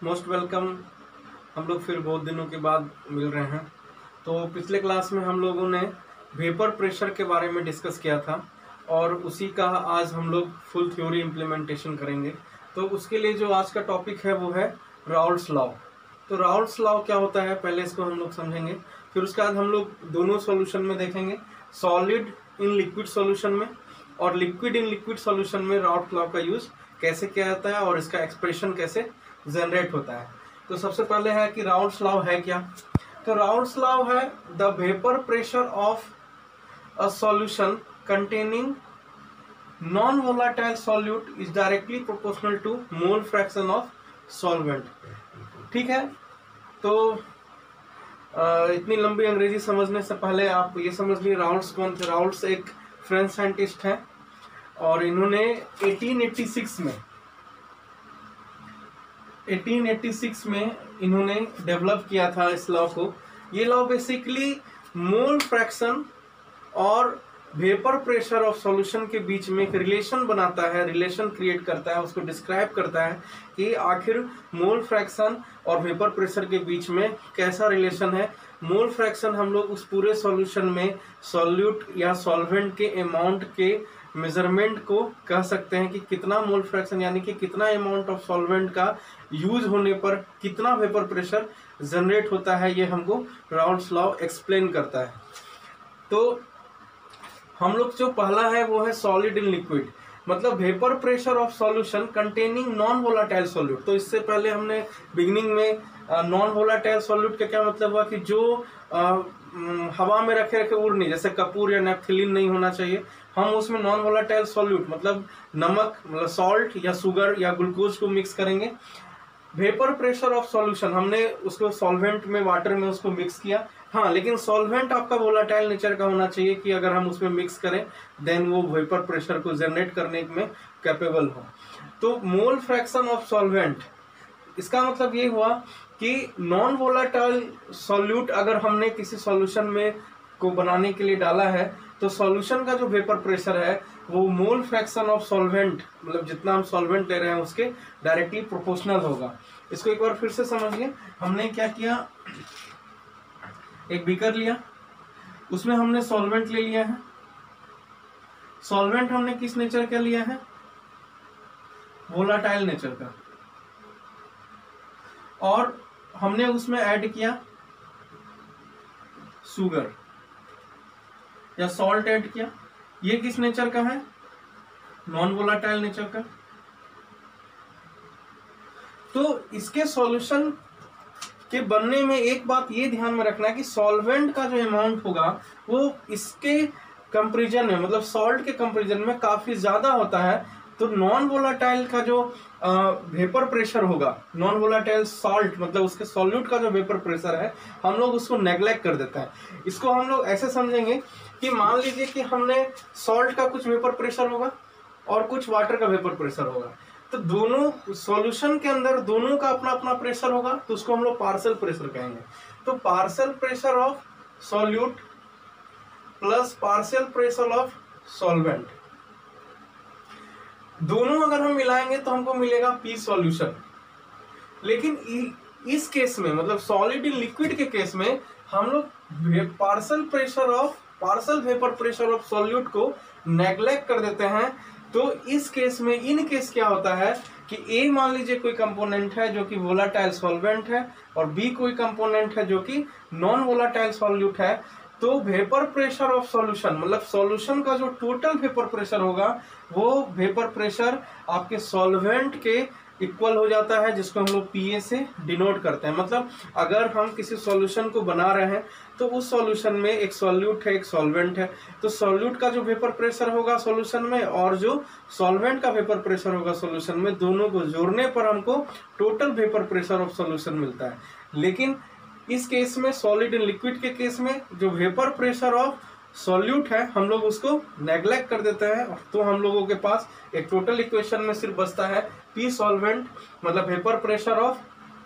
Most welcome. हम लोग फिर बहुत दिनों के बाद मिल रहे हैं। तो पिछले क्लास में हम लोगों ने वेपर प्रेशर के बारे में डिस्कस किया था और उसी का आज हम लोग फुल थ्योरी इम्प्लीमेंटेशन करेंगे। तो उसके लिए जो आज का टॉपिक है वो है राउल्ट्स लॉ। तो राउल्ट्स लॉ क्या होता है पहले इसको हम लोग समझेंगे, फिर उसके बाद हम लोग दोनों सॉल्यूशन में देखेंगे, सॉलिड इन लिक्विड सॉल्यूशन में और लिक्विड इन लिक्विड सॉल्यूशन में राउल्ट्स लॉ का यूज कैसे किया जाता है और इसका एक्सप्रेशन कैसे जनरेट होता है। तो सबसे पहले है कि राउल्ट्स लॉ है क्या। तो राउल्ट्स लॉ है the vapour pressure of a solution containing non volatile solute is directly proportional to mole fraction of solvent. ठीक है, तो इतनी लंबी अंग्रेजी समझने से पहले आप ये समझ लिए राउल्ट्स कौन थे। राउल्ट्स एक फ्रेंच साइंटिस्ट हैं और इन्होंने 1886 में इन्होंने डेवलप किया था इस लॉ को। ये लॉ बेसिकली मोल फ्रैक्शन और वेपर प्रेशर ऑफ सॉल्यूशन के बीच में एक रिलेशन बनाता है, रिलेशन क्रिएट करता है, उसको डिस्क्राइब करता है कि आखिर मोल फ्रैक्शन और वेपर प्रेशर के बीच में कैसा रिलेशन है। मोल फ्रैक्शन हम लोग उस पूरे सॉल्यूशन में सॉल्यूट या सॉल्वेंट के अमाउंट के मेजरमेंट को कह सकते हैं कि कितना मोल फ्रैक्शन यानी कि कितना अमाउंट ऑफ सॉल्वेंट का यूज होने पर कितना वेपर प्रेशर जनरेट होता है, ये हमको राउल्ट्स लॉ एक्सप्लेन करता है। तो हम लोग जो पहला है वो है सॉलिड इन लिक्विड, मतलब vapour pressure of solution containing non volatile solute. तो इससे पहले हमने बिगिनिंग में नॉन वोलाटाइल सॉल्यूट का क्या मतलब हुआ कि जो हवा में रखे रखे उड़ नहीं, जैसे कपूर या नेफ्थलीन नहीं होना चाहिए। हम उसमें नॉन वोलाटाइल सॉल्यूट मतलब नमक मतलब सॉल्ट या शुगर या ग्लूकोज को मिक्स करेंगे। वेपर प्रेशर ऑफ सॉल्यूशन हमने उसको सॉल्वेंट में वाटर में उसको मिक्स किया। हाँ, लेकिन सॉल्वेंट आपका वोलाटाइल नेचर का होना चाहिए कि अगर हम उसमें मिक्स करें देन वो वेपर प्रेशर को जनरेट करने में कैपेबल हो। तो मोल फ्रैक्शन ऑफ सॉल्वेंट, इसका मतलब ये हुआ कि नॉन वोलाटाइल सॉल्यूट अगर हमने किसी सॉल्यूशन में को बनाने के लिए डाला है तो सॉल्यूशन का जो वेपर प्रेशर है वो मोल फ्रैक्शन ऑफ सॉल्वेंट मतलब जितना हम सॉल्वेंट ले रहे हैं उसके डायरेक्टली प्रोपोर्शनल होगा। इसको एक बार फिर से समझिए। हमने क्या किया, एक बीकर लिया, उसमें हमने सॉल्वेंट ले लिया है। सॉल्वेंट हमने किस नेचर का लिया है, वोलाटाइल नेचर का, और हमने उसमें ऐड किया शुगर या सॉल्ट ऐड किया। ये किस नेचर का है, नॉन वोलाटाइल नेचर का। तो इसके सॉल्यूशन के बनने में एक बात ये ध्यान में रखना है कि सॉल्वेंट का जो अमाउंट होगा वो इसके कंपैरिजन में मतलब सॉल्ट के कंपैरिजन में काफी ज्यादा होता है। तो नॉन वोलाटाइल का जो वेपर प्रेशर होगा, नॉन वोलाटाइल सॉल्ट मतलब उसके सॉल्यूट का जो वेपर प्रेशर है हम लोग उसको नेग्लेक्ट कर देते हैं। इसको हम लोग ऐसे समझेंगे कि मान लीजिए कि हमने सॉल्ट का कुछ वेपर प्रेशर होगा और कुछ वाटर का वेपर प्रेशर होगा, तो दोनों सॉल्यूशन के अंदर दोनों का अपना अपना प्रेशर होगा, तो उसको हम लोग पार्शियल प्रेशर कहेंगे। तो partial pressure of solute plus partial pressure of solvent, दोनों अगर हम मिलाएंगे तो हमको मिलेगा पी सॉल्यूशन। लेकिन इस केस में मतलब सॉलिड इन लिक्विड के केस में हम लोग partial vapour pressure of solute को नेग्लेक्ट कर देते हैं। तो इस केस में इन केस क्या होता है कि ए मान लीजिए कोई कंपोनेंट है जो कि वोलाटाइल सॉल्वेंट है और बी कोई कंपोनेंट है जो कि नॉन वोलाटाइल सॉल्यूट है। तो वेपर प्रेशर ऑफ सॉल्यूशन मतलब सॉल्यूशन का जो टोटल वेपर प्रेशर होगा वो वेपर प्रेशर आपके सॉल्वेंट के इक्वल हो जाता है, जिसको हम लोग पीए से डिनोट करते हैं। मतलब अगर हम किसी सॉल्यूशन को बना रहे हैं तो उस सॉल्यूशन में एक सॉल्यूट है एक सॉल्वेंट है, तो सॉल्यूट का जो वेपर प्रेशर होगा सॉल्यूशन में और जो सॉल्वेंट का वेपर प्रेशर होगा सॉल्यूशन में, दोनों को जोड़ने पर हमको total vapour pressure of solution मिलता है। लेकिन इस केस में सॉलिड इन लिक्विड के केस में जो वेपर प्रेशर ऑफ सॉल्यूट है हम लोग उसको नेग्लेक्ट कर देते हैं। तो हम लोगों के पास एक टोटल इक्वेशन में सिर्फ बचता है पी सॉल्वेंट मतलब vapour pressure of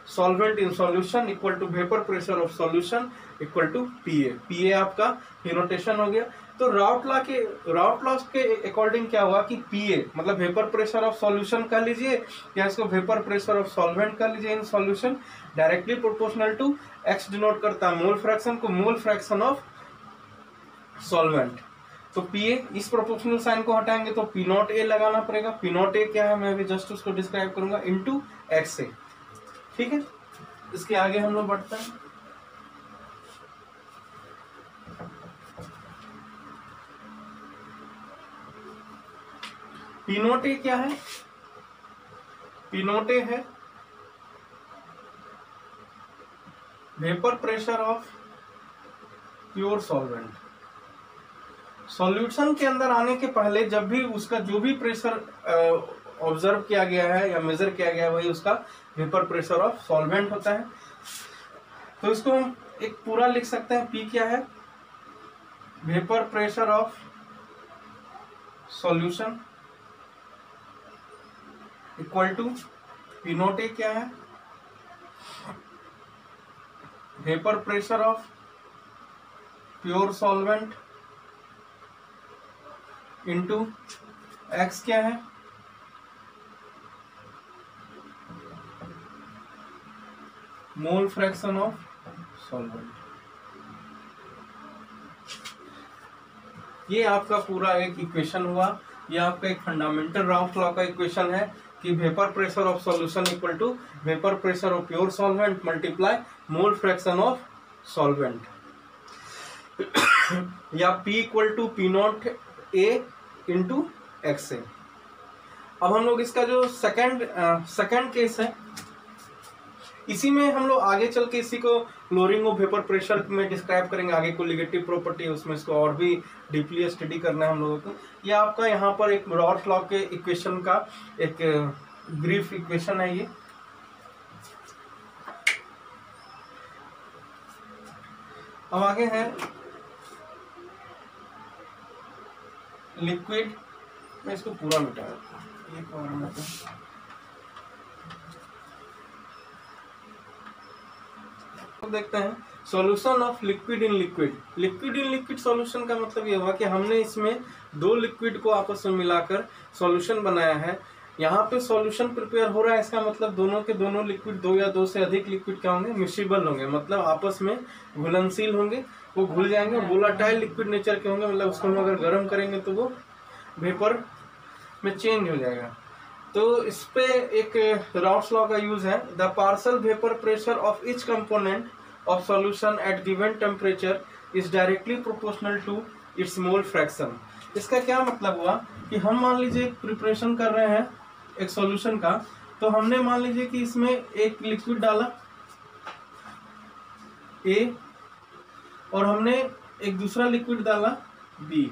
solvent in solution equal to vapour pressure of solution equal to P A. P A आपका डिनोटेशन हो गया। तो राउट लॉ के अकॉर्डिंग क्या हुआ कि पीए मतलब वेपर प्रेशर ऑफ सॉल्यूशन कर लीजिए या इसको वेपर प्रेशर ऑफ सॉल्वेंट कर लीजिए in solution, directly proportional to X denote करता है मोल फ्रैक्शन को, मोल फ्रैक्शन ऑफ सॉल्वेंट। तो पीए इस प्रोपोर्शनल साइन को हटाएंगे तो पी नॉट ए लगाना पड़ेगा। पी नॉट ए क्या है, मैं अभी जस्ट उसको डिस्क्राइब करूंगा, इनटू एक्स ए। ठीक है, इसके आगे हम लोग बढ़ते हैं। पी नॉट ए क्या है, पी नॉट ए है vapour pressure of pure solvent. Solution के अंदर आने के पहले जब भी उसका जो भी प्रेशर ऑब्जर्व किया गया है या मेजर किया गया है वही उसका वेपर प्रेशर ऑफ सॉल्वेंट होता है। तो इसको हम एक पूरा लिख सकते हैं, पी क्या है, vapour pressure of solution equal to P not A क्या है, vapour pressure of pure solvent into X क्या है, मोल फ्रैक्शन ऑफ सॉल्वेंट। ये आपका पूरा एक इक्वेशन हुआ। ये आपका एक फंडामेंटल राउट लॉ का इक्वेशन है कि vapour pressure of solution equal to vapour pressure of pure solvent multiply mole fraction of solvent, या P equal to P not A into X A. अब हम लोग इसका जो सेकंड केस है, इसी में हम लोग आगे चल के इसी को लोअरिंग ऑफ वेपर प्रेशर में डिस्क्राइब करेंगे। आगे कोलिगेटिव प्रॉपर्टी है उसमें, इसको और भी डीपली स्टडी करना है हम लोगों को। ये आपका यहाँ पर एक राउट लॉ के इक्वेशन का एक ब्रीफ इक्वेशन है ये। अब आगे है लिक्विड, मैं इसको पूरा मिटा देता हूं, एक और मिनट। तो देखते हैं solution of liquid in liquid. Liquid in liquid solution का मतलब ये हुआ कि हमने इसमें दो लिक्विड को आपस में मिलाकर सॉल्यूशन बनाया है। यहाँ पे सॉल्यूशन प्रिपेयर हो रहा है, इसका मतलब दोनों के दोनों लिक्विड, दो या दो से अधिक लिक्विड क्या होंगे, मिक्सिबल होंगे, मतलब आपस में घुलनशील होंगे, वो घुल जाएंगे, वोलाटाइल लिक्विड नेचर के होंगे, मतलब उसको हम अगर गर्म करेंगे तो वो वेपर में चेंज हो जाएगा। तो इस पे एक राउट्स लॉ का यूज है, the partial vapour pressure of each component of solution at given temperature is directly proportional to its mole fraction. इसका क्या मतलब हुआ कि हम मान लीजिए प्रिपरेशन कर रहे हैं एक सॉल्यूशन का, तो हमने मान लीजिए कि इसमें एक लिक्विड डाला ए और हमने एक दूसरा लिक्विड डाला बी,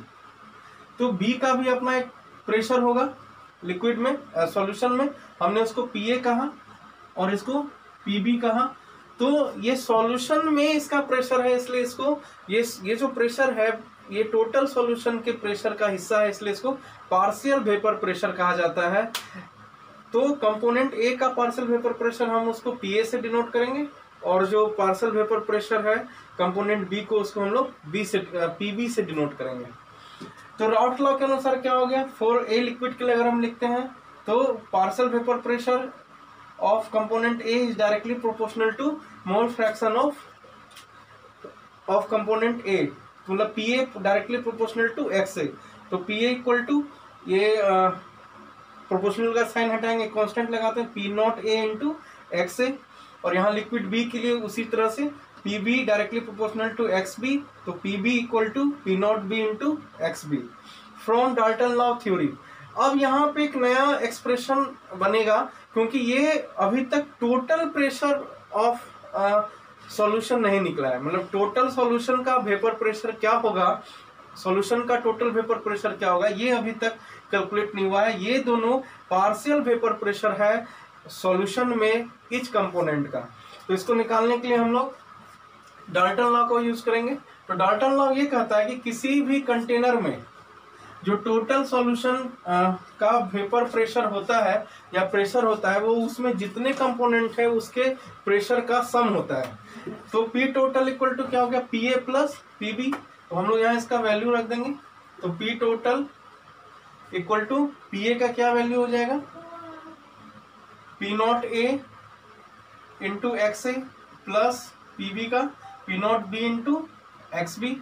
तो बी का भी अपना एक प्रेशर होगा लिक्विड में, सॉल्यूशन में। हमने उसको पीए कहा और इसको पीबी कहा। तो ये सॉल्यूशन में इसका प्रेशर है, इसलिए इसको ये जो प्रेशर है ये टोटल सॉल्यूशन के प्रेशर का हिस्सा है, इसलिए इसको पार्शियल वेपर प्रेशर कहा जाता है। तो कंपोनेंट ए का पार्शियल वेपर प्रेशर हम उसको पीए से डिनोट करेंगे, और जो पार्शियल वेपर प्रेशर है कंपोनेंट बी को, उसको हम लोग पीबी से डिनोट करेंगे। तो राउट लॉ के अनुसार क्या हो गया, फॉर ए लिक्विड के लिए अगर हम लिखते हैं तो partial vapour pressure of component A is directly proportional to mole fraction of component A, मतलब P A directly proportional to X A. तो पी ए इक्वल टू, ये प्रोपोर्शनल का साइन हटाएंगे, कांस्टेंट लगाते हैं, P not A into X A. और यहाँ liquid B के लिए उसी तरह से P B directly proportional to X B, तो P B equal to P not B into X B from Dalton law theory. अब यहाँ पे एक नया एक्सप्रेशन बनेगा, क्योंकि ये अभी तक टोटल प्रेशर ऑफ सॉल्यूशन नहीं निकला है, मतलब टोटल सॉल्यूशन का वेपर प्रेशर क्या होगा, सॉल्यूशन का टोटल वेपर प्रेशर क्या होगा, ये अभी तक कैलकुलेट नहीं हुआ है। ये दोनों पार्शियल वेपर प्रेशर है सॉल्यूशन में ईच कंपोनेंट का। तो इसको निकालने के लिए हम लोग डाल्टन लॉ को यूज करेंगे। तो डाल्टन लॉ ये कहता है कि किसी भी कंटेनर में जो टोटल सॉल्यूशन का वेपर प्रेशर होता है या प्रेशर होता है, वो उसमें जितने कंपोनेंट है उसके प्रेशर का सम होता है। तो पी टोटल इक्वल टू क्या हो गया, P A plus P B. तो हम लोग यहाँ इसका वैल्यू रख देंगे। तो P total equal to P A का क्या वैल्यू हो जाएगा, P not A into X A plus P B का P not B into X B.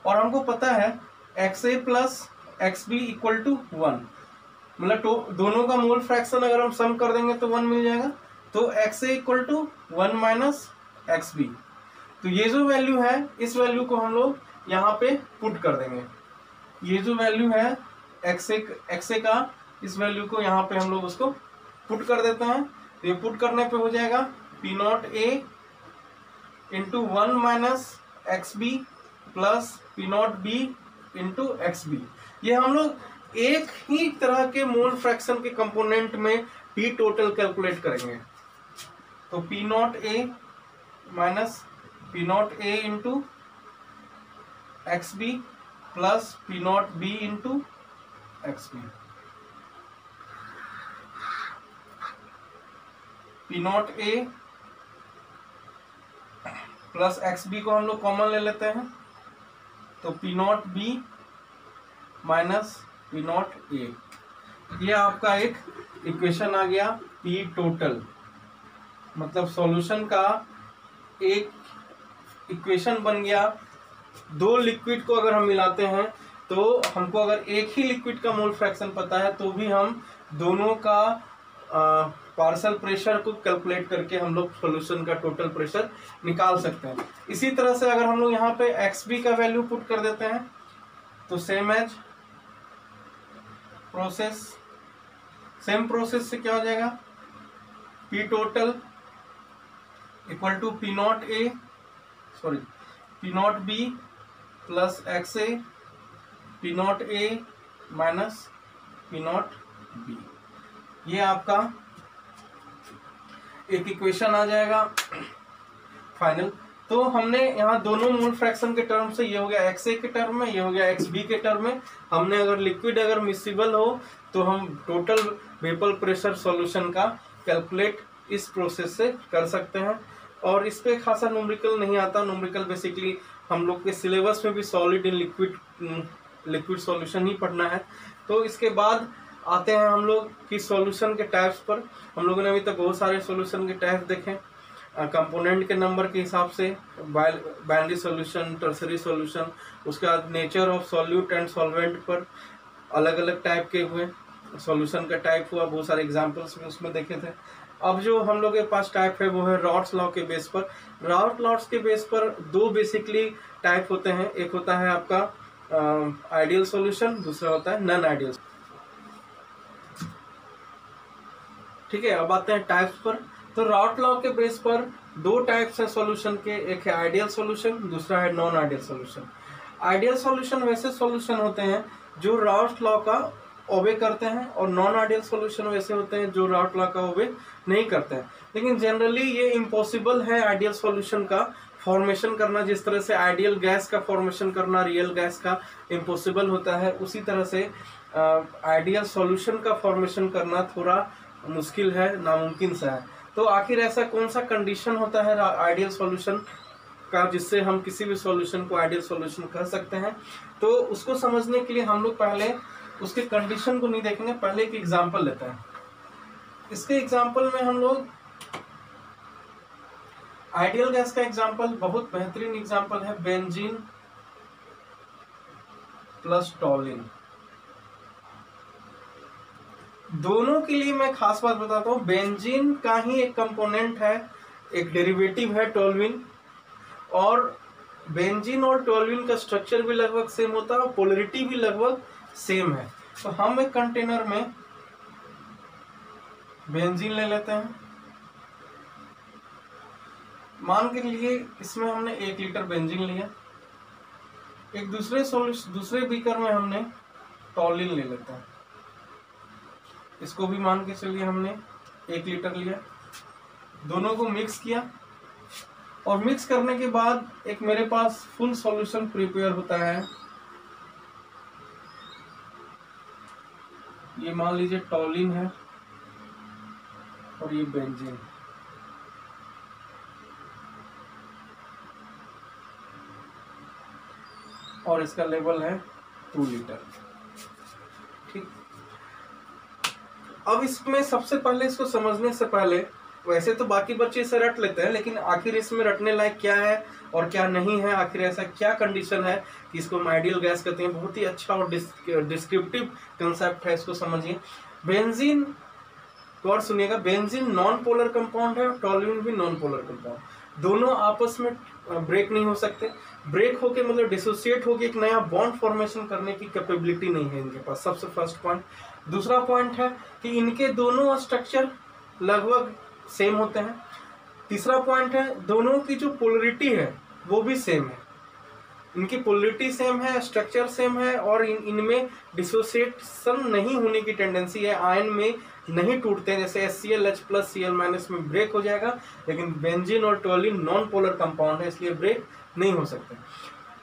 और हमको पता है X A plus X B equal to 1, मतलब दोनों का मोल फ्रैक्शन अगर हम सम कर देंगे तो 1 मिल जाएगा। तो X A equal to 1 minus X B. तो ये जो वैल्यू है इस वैल्यू को हम लोग यहाँ पे पुट कर देंगे। ये जो वैल्यू है एक्स ए का, इस वैल्यू को यहाँ पे हम लोग उसको पुट कर देते हैं। तो ये पुट करने पे हो जाएगा P not A into 1 minus X B plus P not B into X B. ये हम लोग एक ही तरह के मोल फ्रैक्शन के कंपोनेंट में पी टोटल कैलकुलेट करेंगे। तो P not A minus P not A into X B plus P not B into X B. P not A plus X B को हम लोग कॉमन ले लेते हैं। तो P not be minus P not a, ये आपका एक इक्वेशन आ गया पी टोटल। मतलब सॉल्यूशन का एक इक्वेशन बन गया। दो लिक्विड को अगर हम मिलाते हैं तो हमको अगर एक ही लिक्विड का मोल फ्रैक्शन पता है तो भी हम दोनों का पार्शियल प्रेशर को कैलकुलेट करके हम लोग सॉल्यूशन का टोटल प्रेशर निकाल सकते हैं। इसी तरह से अगर हम लोग यहाँ पे एक्स बी का वैल्यू पुट कर देते हैं तो सेम प्रोसेस से क्या हो जाएगा, P total equal to P not B plus X A P not A minus P not B. ये आपका एक इक्वेशन आ जाएगा फाइनल। तो हमने यहाँ दोनों मोल फ्रैक्शन के टर्म से, ये हो गया एक्स ए के टर्म में, ये हो गया एक्स बी के टर्म में, हमने अगर लिक्विड अगर मिसिबल हो तो हम टोटल वेपर प्रेशर सॉल्यूशन का कैलकुलेट इस प्रोसेस से कर सकते हैं। और इस पे खासा न्यूमेरिकल नहीं आता। न्यूमेरिकल बेसिकली हम लोग के सिलेबस में भी सॉलिड इन लिक्विड सॉल्यूशन ही पढ़ना है। तो इसके बाद आते हैं हम लोग कि सॉल्यूशन के टाइप्स पर। हम लोगों ने अभी तक बहुत सारे सॉल्यूशन के टाइप देखे, कंपोनेंट के नंबर के हिसाब से, बाइनरी सॉल्यूशन, टर्सरी सॉल्यूशन, उसके बाद nature of solute and solvent पर अलग अलग टाइप के हुए, सॉल्यूशन का टाइप हुआ, बहुत सारे एग्जांपल्स भी उसमें देखे थे। अब जो हम लोग के पास टाइप है वो है रॉट्स लॉ के बेस पर। रॉट्स के बेस पर दो बेसिकली टाइप होते हैं, एक होता है आपका आइडियल सॉल्यूशन, दूसरा होता है नॉन आइडियल। ठीक है, अब आते हैं टाइप्स पर। तो रॉट लॉ के बेस पर दो टाइप्स है सॉल्यूशन के, एक है आइडियल सॉल्यूशन, दूसरा है non ideal solution. Ideal solution वैसे सॉल्यूशन होते हैं जो रॉट लॉ का ओबे करते हैं, और नॉन आइडियल सॉल्यूशन वैसे होते हैं जो रॉट लॉ का ओबे नहीं करते हैं। लेकिन जनरली ये इम्पॉसिबल है आइडियल सॉल्यूशन का फॉर्मेशन करना। जिस तरह से आइडियल गैस का फॉर्मेशन करना रियल गैस का इम्पॉसिबल होता है, उसी तरह से आइडियल सॉल्यूशन का फॉर्मेशन करना थोड़ा मुश्किल है, नामुमकिन सा है। तो आखिर ऐसा कौन सा कंडीशन होता है आइडियल सॉल्यूशन का जिससे हम किसी भी सॉल्यूशन को आइडियल सॉल्यूशन कर सकते हैं? तो उसको समझने के लिए हम लोग पहले उसके कंडीशन को नहीं देखेंगे, पहले एक एग्जांपल लेते हैं। इसके एग्जांपल में हम लोग आइडियल गैस का एग्जांपल, बहुत बेहतरीन एग्जांपल है बेंजीन प्लस टॉलिन। दोनों के लिए मैं खास बात बताता हूँ, बेंजीन का ही एक कंपोनेंट है, एक डेरिवेटिव है टोल्यूइन, और बेंजीन और टोल्यूइन का स्ट्रक्चर भी लगभग सेम होता है और पोलरिटी भी लगभग सेम है। तो हम एक कंटेनर में बेंजीन ले लेते हैं, मान के लिए इसमें हमने 1 लीटर बेंजीन लिया। एक दूसरे बीकर में हमने टॉलिन ले लेते हैं, इसको भी मान के चलिए हमने 1 लीटर लिया। दोनों को मिक्स किया, और मिक्स करने के बाद एक मेरे पास फुल सॉल्यूशन प्रिपेयर होता है। ये मान लीजिए टॉलिन है और ये बेंजीन। और इसका लेवल है 2 लीटर। ठीक, अब इसमें सबसे पहले इसको समझने से पहले, वैसे तो बाकी बच्चे इसे रट लेते हैं, लेकिन आखिर इसमें रटने लायक क्या है और क्या नहीं है, आखिर ऐसा क्या कंडीशन है कि इसको हम आइडियल गैस कहते हैं। बहुत ही अच्छा और डिस्क्रिप्टिव कंसेप्ट है, इसको समझिए। बेंजीन तो और सुनिएगा, बेंजीन नॉन पोलर कंपाउंड है और टोल्यूइन भी नॉन पोलर कंपाउंड। दोनों आपस में ब्रेक नहीं हो सकते। ब्रेक होके मतलब डिसोसिएट होके एक नया बॉन्ड फॉर्मेशन करने की कैपेबिलिटी नहीं है इनके पास, सबसे फर्स्ट पॉइंट। दूसरा पॉइंट है कि इनके दोनों स्ट्रक्चर लगभग सेम होते हैं। तीसरा पॉइंट है दोनों की जो पोलरिटी है वो भी सेम है, इनकी पोलरिटी सेम है, स्ट्रक्चर सेम है और इनमें डिसोसिएशन नहीं होने की टेंडेंसी है, आयन में नहीं टूटते हैं। जैसे HCl H+ Cl- में ब्रेक हो जाएगा, लेकिन बेंजीन और टोल्यूइन नॉन पोलर कंपाउंड है, इसलिए ब्रेक नहीं हो सकते।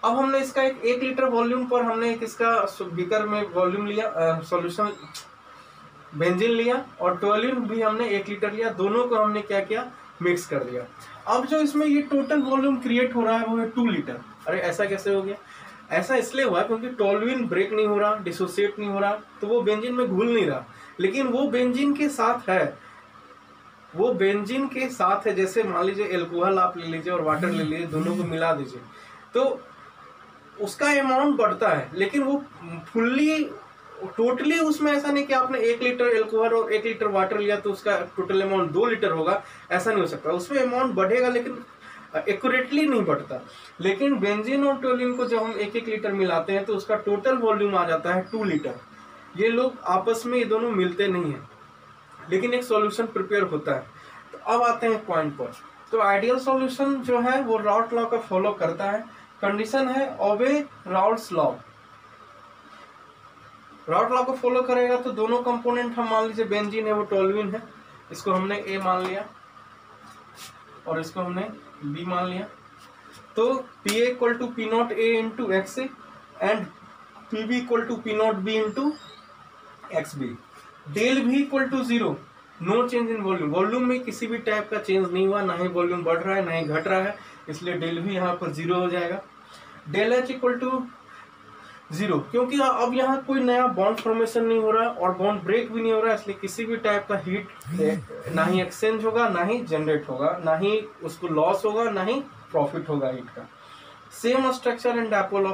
अब हमने इसका एक लीटर वॉल्यूम पर हमने एक इसका बीकर में वॉल्यूम लिया, सॉल्यूशन बेंजीन लिया और टोल्यूइन भी हमने 1 लीटर लिया, दोनों को हमने क्या किया, मिक्स कर दिया। अब जो इसमें ये टोटल वॉल्यूम क्रिएट हो रहा है वो है 2 लीटर। अरे ऐसा कैसे हो गया? ऐसा इसलिए हुआ क्योंकि टोल्यूइन ब्रेक नहीं हो रहा, डिसोसिएट नहीं हो रहा, तो वो बेंजीन में घुल नहीं रहा, लेकिन वो बेंजीन के साथ है, वो बेंजीन के साथ है। जैसे मान लीजिए एल्कोहल आप ले लीजिए और वाटर ले लीजिए, दोनों को मिला दीजिए तो उसका अमाउंट बढ़ता है, लेकिन वो फुल्ली टोटली उसमें ऐसा नहीं कि आपने 1 लीटर एल्कोहल और 1 लीटर वाटर लिया तो उसका टोटल अमाउंट 2 लीटर होगा, ऐसा नहीं हो सकता। उसमें अमाउंट बढ़ेगा लेकिन एक्यूरेटली नहीं बढ़ता। लेकिन बेंजीन और टोल्यूइन को जब हम 1-1 लीटर मिलाते हैं तो उसका टोटल वॉल्यूम आ जाता है 2 लीटर। ये लोग आपस में ये दोनों मिलते नहीं है, लेकिन एक सॉल्यूशन प्रिपेयर होता है। तो अब आते हैं पॉइंट पर। तो आइडियल सॉल्यूशन जो है वो राउट लॉ का फॉलो करता है। कंडीशन है ओबे राउट्स लॉ। राउट लॉ को फॉलो करेगा तो दोनों कंपोनेंट हम मान लीजिए बेंजीन है वो टोल्यूइन है, इसको हमने ए मान लिया और इसको हमने बी मान लिया। तो P equal to P not A into X A and P B equal to P not B into X B. Del भी equal to 0, no change in volume. Volume में किसी भी टाइप का चेंज नहीं हुआ, ना ही वॉल्यूम बढ़ रहा है ना ही घट रहा है, इसलिए डेल भी यहाँ पर 0 हो जाएगा। डेल एच इक्वल टू 0, क्योंकि अब यहाँ कोई नया बॉन्ड फॉर्मेशन नहीं हो रहा और बॉन्ड ब्रेक भी नहीं हो रहा, इसलिए किसी भी टाइप का हीट ना ही एक्सचेंज होगा, ना ही जनरेट होगा, ना ही उसको लॉस होगा, ना ही प्रॉफिट होगा हीट का। Same structure and dipole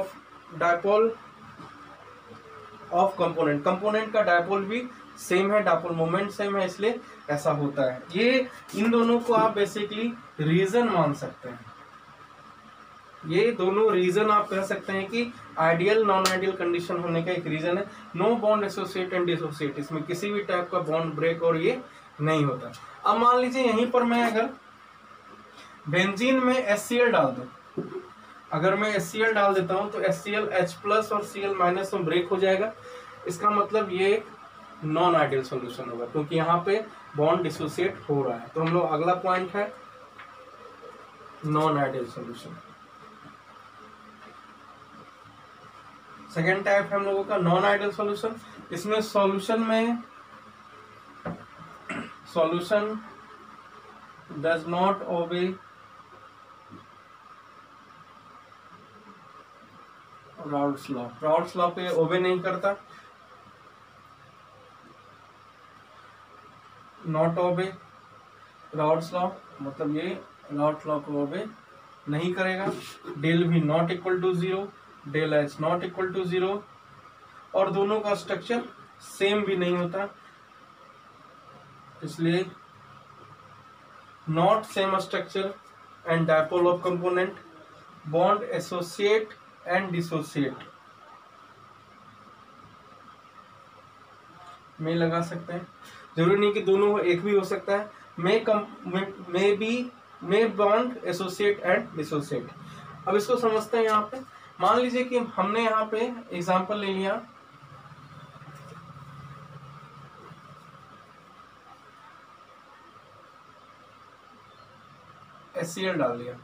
of component का डायपोल भी सेम है, डायपोल मोमेंट सेम है, इसलिए ऐसा होता है। ये इन दोनों को आप बेसिकली रीजन मान सकते हैं। ये दोनों रीजन आप कह सकते हैं कि आइडियल नॉन आइडियल कंडीशन होने का एक रीजन है। No bond associate and dissociate, इसमें किसी भी टाइप का बॉन्ड ब्रेक और ये नहीं होता। अब मान लीजिए यहीं पर मैं अगर बेंजीन में HCl डाल दूं, अगर मैं HCl डाल देता हूं तो HCl H+ और Cl- में ब्रेक हो जाएगा। इसका मतलब ये एक नॉन आइडियल सॉल्यूशन होगा क्योंकि यहाँ पे बॉन्ड डिसोसिएट हो रहा है। तो हम लोग अगला पॉइंट है non ideal solution. Second type है हम लोगों का नॉन आइडियल सॉल्यूशन। इसमें solution does not obey routes law. Routes law पे ओबे नहीं करता, नॉट ओबे राउट्स लॉ, मतलब ये राउट लॉ को ओबे नहीं करेगा। Del V not equal to 0, del H not equal to 0 और दोनों का स्ट्रक्चर सेम भी नहीं होता, इसलिए not same structure and dipole of component, bond associate and dissociate में लगा सकते हैं। जरूरी नहीं कि दोनों एक भी हो सकता है। मे बॉन्ड एसोसिएट एंड डिसोसिएट। अब इसको समझते हैं। यहाँ पे मान लीजिए कि हमने यहाँ पे एग्जांपल ले लिया HCl डाल दिया।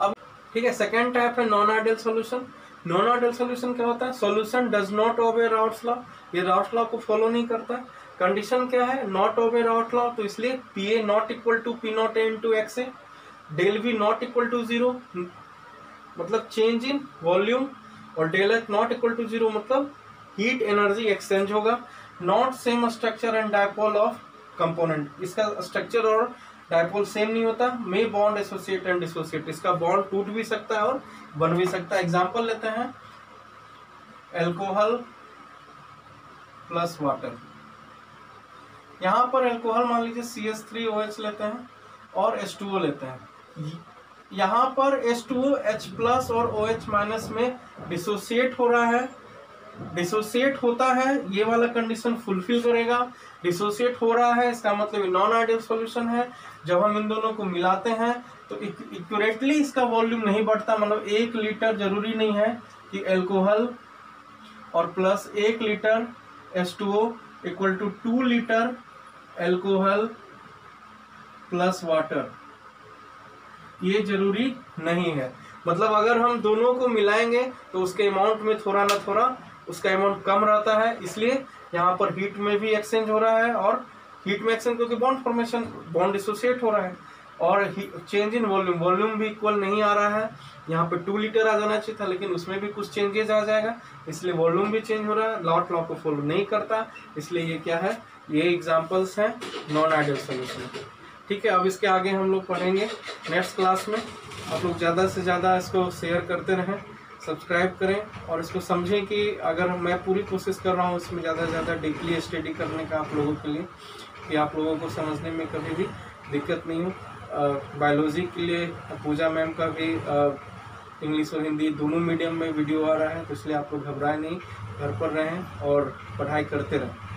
अब ठीक है, सेकेंड टाइप है non ideal solution. Non ideal solution क्या होता है? Solution does not obey routes law, ये राउट्स लॉ को फॉलो नहीं करता। कंडीशन क्या है? नॉट ओबे राउट्स लॉ, तो इसलिए Pa not equal to P nought A into X A, del V not equal to 0, मतलब चेंज इन वॉल्यूम, और del H not equal to 0 मतलब हीट एनर्जी एक्सचेंज होगा। Not same structure and dipole of component, इसका structure और dipole same नहीं होता। May bond associate and dissociate, इसका bond टूट भी सकता है और बन भी सकता है। एग्जांपल लेते हैं, एल्कोहल प्लस वाटर। यहाँ पर एल्कोहल मान लीजिए CH3OH लेते हैं और H2O लेते हैं। यहाँ पर H2O H प्लस और OH माइनस में डिसोसिएट हो रहा है। डिसोसिएट होता है, ये वाला कंडीशन फुलफिल करेगा। डिसोसिएट हो रहा है इसका मतलब नॉन आइडियल सॉल्यूशन है। जब हम इन दोनों को मिलाते हैं तो एक्यूरेटली इसका वॉल्यूम नहीं बढ़ता, मतलब 1 लीटर जरूरी नहीं है कि एल्कोहल और plus 1 litre H2O equal to 2 litre alcohol plus water, ये जरूरी नहीं है। मतलब अगर हम दोनों को मिलाएंगे तो उसके अमाउंट में थोड़ा ना थोड़ा उसका अमाउंट कम रहता है, इसलिए यहाँ पर हीट में भी एक्सचेंज हो रहा है। और हीट में एक्सचेंज क्योंकि बॉन्ड फॉर्मेशन, बॉन्ड डिसोसिएट हो रहा है। और चेंज इन वॉल्यूम, वॉल्यूम भी इक्वल नहीं आ रहा है। यहाँ पे 2 लीटर आ जाना चाहिए था, लेकिन उसमें भी कुछ चेंजेस आ जाएगा, इसलिए वॉल्यूम भी चेंज हो रहा है। लॉट लॉ को फॉलो नहीं करता, इसलिए ये क्या है, ये एग्जांपल्स हैं नॉन आइडियल सॉल्यूशन के। ठीक है, अब इसके आगे हम लोग पढ़ेंगे नेक्स्ट क्लास में। आप लोग ज़्यादा से ज़्यादा इसको शेयर करते रहें, सब्सक्राइब करें और इसको समझें कि अगर मैं पूरी कोशिश कर रहा हूँ इसमें ज़्यादा से ज़्यादा डीपली स्टडी करने का आप लोगों के लिए, कि आप लोगों को समझने में कभी भी दिक्कत नहीं हो। बायोलॉजी के लिए पूजा मैम का भी इंग्लिश और हिंदी दोनों मीडियम में वीडियो आ रहा है, तो इसलिए आप लोग घबराएं नहीं, घर पर रहें और पढ़ाई करते रहें।